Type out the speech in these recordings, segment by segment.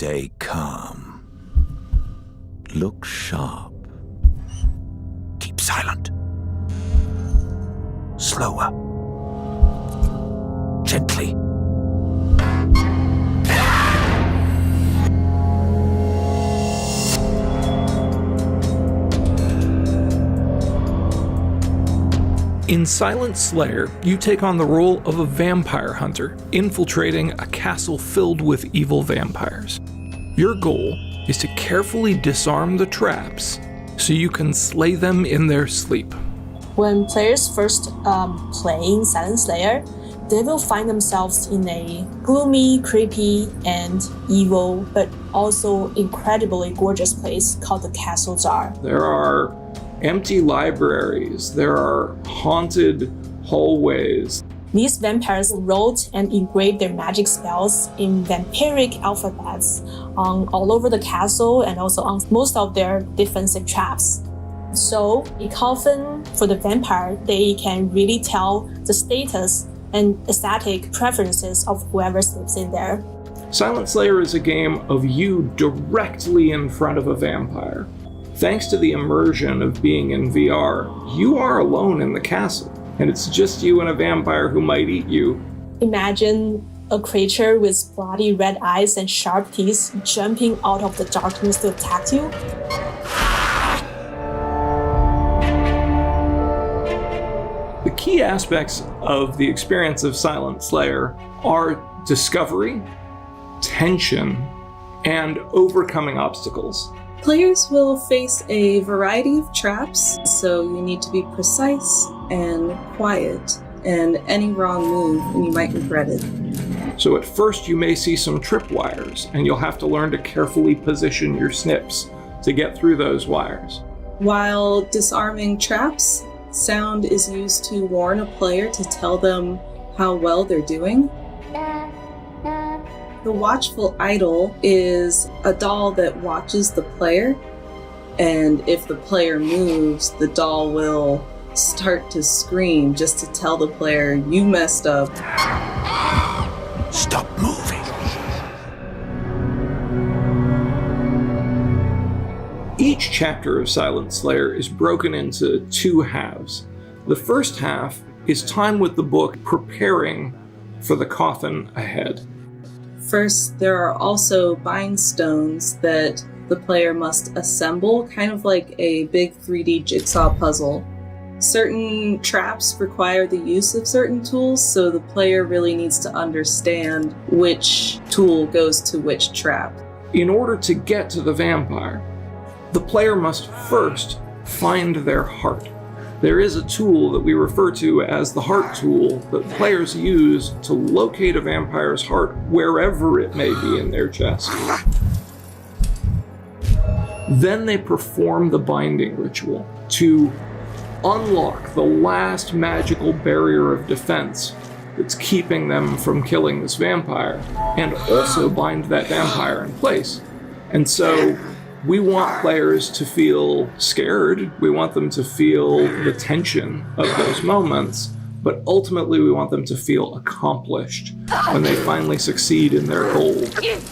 Stay calm. Look sharp. Keep silent. Slower. Gently. In Silent Slayer, you take on the role of a vampire hunter, infiltrating a castle filled with evil vampires. Your goal is to carefully disarm the traps so you can slay them in their sleep. When players first play Silent Slayer, they will find themselves in a gloomy, creepy, and evil, but also incredibly gorgeous place called the Castle Jar. There are empty libraries, there are haunted hallways. These vampires wrote and engraved their magic spells in vampiric alphabets all over the castle and also on most of their defensive traps. So, often for the vampire, they can really tell the status and aesthetic preferences of whoever sleeps in there. Silent Slayer is a game of you directly in front of a vampire. Thanks to the immersion of being in VR, you are alone in the castle, and it's just you and a vampire who might eat you. Imagine a creature with bloody red eyes and sharp teeth jumping out of the darkness to attack you. The key aspects of the experience of Silent Slayer are discovery, tension, and overcoming obstacles. Players will face a variety of traps, so you need to be precise and quiet, and any wrong move and you might regret it. So at first you may see some tripwires, and you'll have to learn to carefully position your snips to get through those wires. While disarming traps, sound is used to warn a player to tell them how well they're doing. The watchful idol is a doll that watches the player, and if the player moves, the doll will start to scream just to tell the player, you messed up. Stop moving. Each chapter of Silent Slayer is broken into two halves. The first half is time with the book preparing for the coffin ahead. First, there are also bind stones that the player must assemble, kind of like a big 3D jigsaw puzzle. Certain traps require the use of certain tools, so the player really needs to understand which tool goes to which trap. In order to get to the vampire, the player must first find their heart. There is a tool that we refer to as the heart tool that players use to locate a vampire's heart wherever it may be in their chest. Then they perform the binding ritual to unlock the last magical barrier of defense that's keeping them from killing this vampire, and also bind that vampire in place. And so we want players to feel scared, we want them to feel the tension of those moments, but ultimately we want them to feel accomplished when they finally succeed in their goal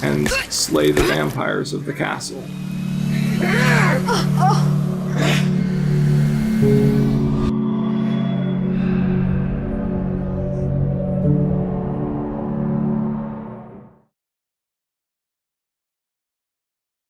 and slay the vampires of the castle.